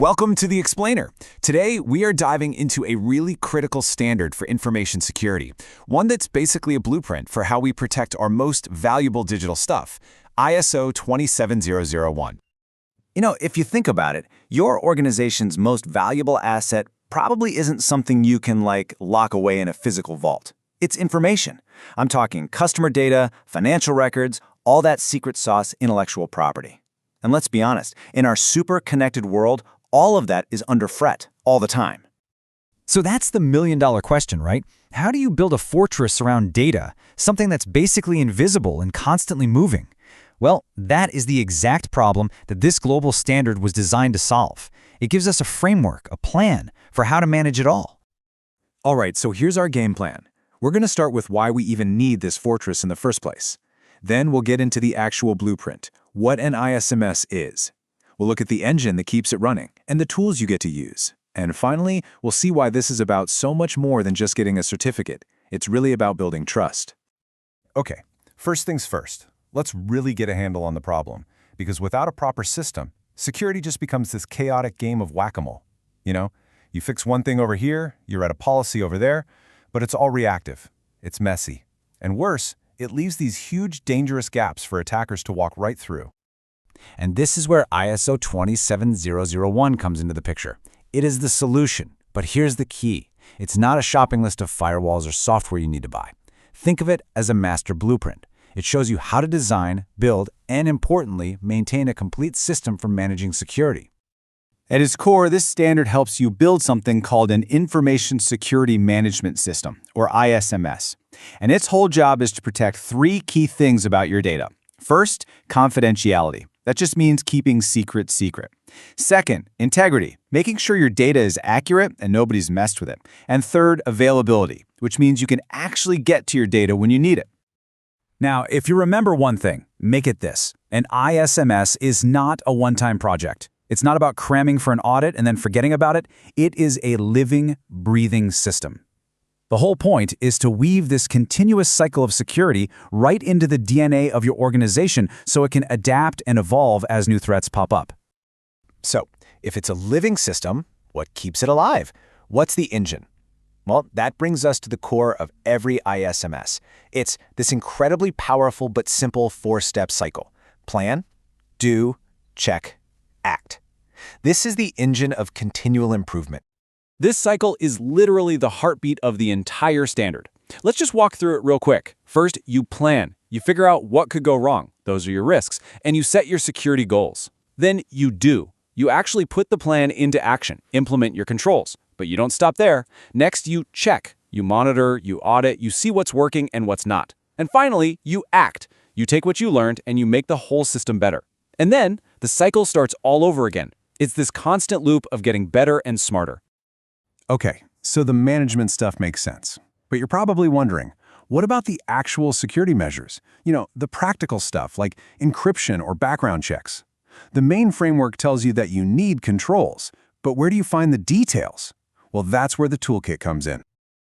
Welcome to The Explainer. Today, we are diving into a really critical standard for information security, one that's basically a blueprint for how we protect our most valuable digital stuff, ISO 27001. If you think about it, your organization's most valuable asset probably isn't something you can, lock away in a physical vault. It's information. I'm talking customer data, financial records, all that secret sauce intellectual property. And let's be honest, in our super connected world, all of that is under threat all the time. So that's the million-dollar question, right? How do you build a fortress around data, something that's basically invisible and constantly moving? Well, that is the exact problem that this global standard was designed to solve. It gives us a framework, a plan, for how to manage it all. All right, so here's our game plan. We're going to start with why we even need this fortress in the first place. Then we'll get into the actual blueprint, what an ISMS is. We'll look at the engine that keeps it running and the tools you get to use. And finally, we'll see why this is about so much more than just getting a certificate. It's really about building trust. Okay, first things first. Let's really get a handle on the problem, because without a proper system, security just becomes this chaotic game of whack-a-mole. You fix one thing over here, you're at a policy over there, but it's all reactive. It's messy. And worse, it leaves these huge, dangerous gaps for attackers to walk right through. And this is where ISO 27001 comes into the picture. It is the solution, but here's the key. It's not a shopping list of firewalls or software you need to buy. Think of it as a master blueprint. It shows you how to design, build, and importantly, maintain a complete system for managing security. At its core, this standard helps you build something called an Information Security Management System, or ISMS. And its whole job is to protect three key things about your data. First, confidentiality. That just means keeping secret. Second, integrity, making sure your data is accurate and nobody's messed with it. And third, availability, which means you can actually get to your data when you need it. Now, if you remember one thing, make it this. An ISMS is not a one-time project. It's not about cramming for an audit and then forgetting about it. It is a living, breathing system. The whole point is to weave this continuous cycle of security right into the DNA of your organization so it can adapt and evolve as new threats pop up. So, if it's a living system, what keeps it alive? What's the engine? Well, that brings us to the core of every ISMS. It's this incredibly powerful but simple four-step cycle. Plan, do, check, act. This is the engine of continual improvement. This cycle is literally the heartbeat of the entire standard. Let's just walk through it real quick. First, you plan. You figure out what could go wrong. Those are your risks. And you set your security goals. Then you do. You actually put the plan into action, implement your controls. But you don't stop there. Next, you check. You monitor, you audit, you see what's working and what's not. And finally, you act. You take what you learned and you make the whole system better. And then, the cycle starts all over again. It's this constant loop of getting better and smarter. Okay, so the management stuff makes sense. But you're probably wondering, what about the actual security measures? The practical stuff like encryption or background checks. The main framework tells you that you need controls, but where do you find the details? Well, that's where the toolkit comes in.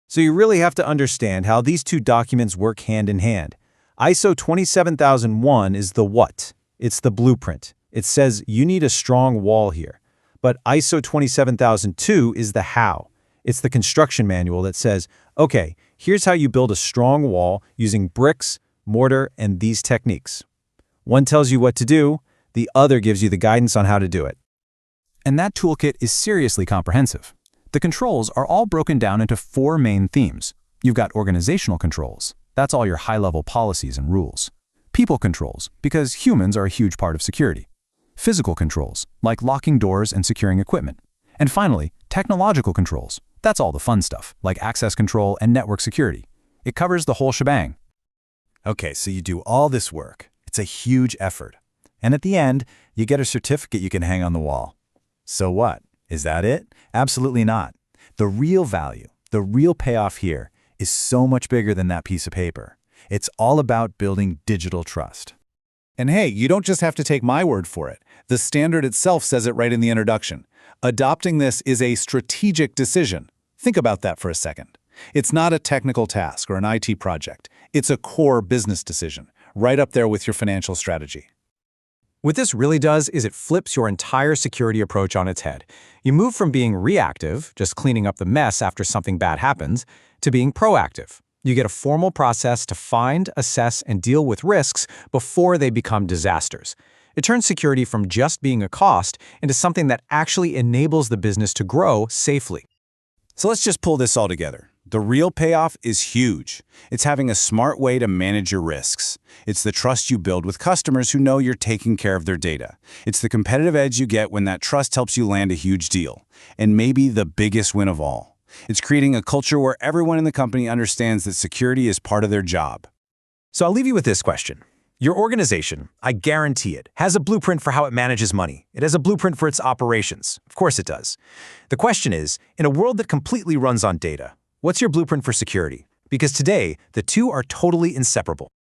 So you really have to understand how these two documents work hand in hand. ISO 27001 is the what. It's the blueprint. It says you need a strong wall here. But ISO 27002 is the how. It's the construction manual that says, okay, here's how you build a strong wall using bricks, mortar, and these techniques. One tells you what to do, the other gives you the guidance on how to do it. And that toolkit is seriously comprehensive. The controls are all broken down into four main themes. You've got organizational controls. That's all your high-level policies and rules. People controls, because humans are a huge part of security. Physical controls, like locking doors and securing equipment. And finally, technological controls. That's all the fun stuff, like access control and network security. It covers the whole shebang. Okay, so you do all this work. It's a huge effort. And at the end, you get a certificate you can hang on the wall. So what? Is that it? Absolutely not. The real value, the real payoff here is so much bigger than that piece of paper. It's all about building digital trust. And hey, you don't just have to take my word for it. The standard itself says it right in the introduction. Adopting this is a strategic decision. Think about that for a second. It's not a technical task or an IT project. It's a core business decision, right up there with your financial strategy. What this really does is it flips your entire security approach on its head. You move from being reactive, just cleaning up the mess after something bad happens, to being proactive. You get a formal process to find, assess, and deal with risks before they become disasters. It turns security from just being a cost into something that actually enables the business to grow safely. So let's just pull this all together. The real payoff is huge. It's having a smart way to manage your risks. It's the trust you build with customers who know you're taking care of their data. It's the competitive edge you get when that trust helps you land a huge deal. And maybe the biggest win of all. It's creating a culture where everyone in the company understands that security is part of their job. So I'll leave you with this question. Your organization, I guarantee it, has a blueprint for how it manages money. It has a blueprint for its operations. Of course it does. The question is, in a world that completely runs on data, what's your blueprint for security? Because today, the two are totally inseparable.